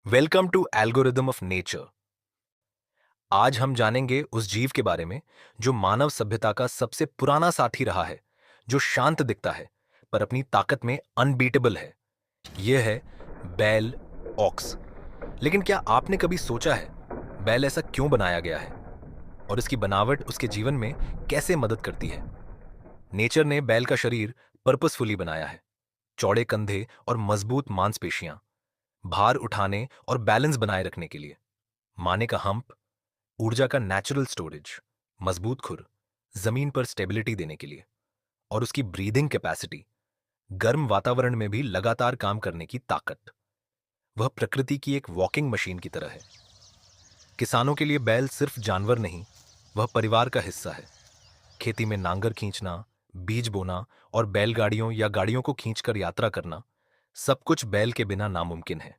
Welcome to algorithm of nature. आज हम जानेंगे उस जीव के बारे में जो मानव सभ्यता का सबसे पुराना साथी रहा है, जो शांत दिखता है पर अपनी ताकत में अनबीटेबल है। यह है बैल ऑक्स। लेकिन क्या आपने कभी सोचा है बैल ऐसा क्यों बनाया गया है और इसकी बनावट उसके जीवन में कैसे मदद करती है? नेचर ने बैल का शरीर पर्पसफुली बनाया है। चौड़े कंधे और मजबूत मांसपेशियां, भार उठाने और बैलेंस बनाए रखने के लिए। माने का हम्प, ऊर्जा का नेचुरल स्टोरेज, मजबूत खुर, जमीन पर स्टेबिलिटी देने के लिए। और उसकी ब्रीदिंग कैपेसिटी, गर्म वातावरण में भी लगातार काम करने की ताकत। वह प्रकृति की एक वॉकिंग मशीन की तरह है। किसानों के लिए बैल सिर्फ जानवर नहीं, वह परिवार का हिस्सा है। खेती में नांगर खींचना, बीज बोना और बैलगाड़ियों या गाड़ियों को खींचकर यात्रा करना, सब कुछ बैल के बिना नामुमकिन है।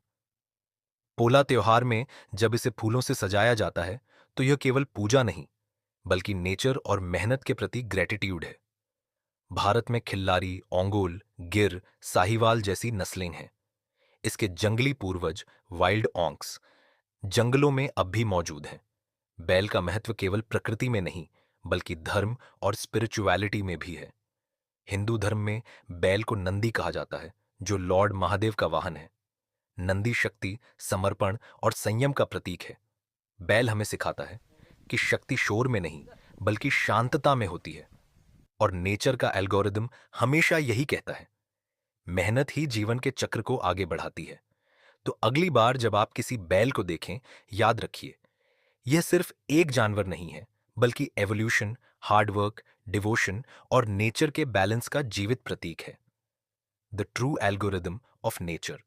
पोला त्योहार में जब इसे फूलों से सजाया जाता है तो यह केवल पूजा नहीं, बल्कि नेचर और मेहनत के प्रति ग्रेटिट्यूड है। भारत में खिल्लारी, ओंगोल, गिर, साहिवाल जैसी नस्लें हैं। इसके जंगली पूर्वज वाइल्ड ऑंक्स जंगलों में अब भी मौजूद हैं। बैल का महत्व केवल प्रकृति में नहीं, बल्कि धर्म और स्पिरिचुअलिटी में भी है। हिंदू धर्म में बैल को नंदी कहा जाता है, जो लॉर्ड महादेव का वाहन है। नंदी शक्ति, समर्पण और संयम का प्रतीक है। बैल हमें सिखाता है कि शक्ति शोर में नहीं, बल्कि शांतता में होती है। और नेचर का एल्गोरिदम हमेशा यही कहता है, मेहनत ही जीवन के चक्र को आगे बढ़ाती है। तो अगली बार जब आप किसी बैल को देखें, याद रखिए, यह सिर्फ एक जानवर नहीं है, बल्कि एवोल्यूशन, हार्डवर्क, डिवोशन और नेचर के बैलेंस का जीवित प्रतीक है। The true algorithm of nature.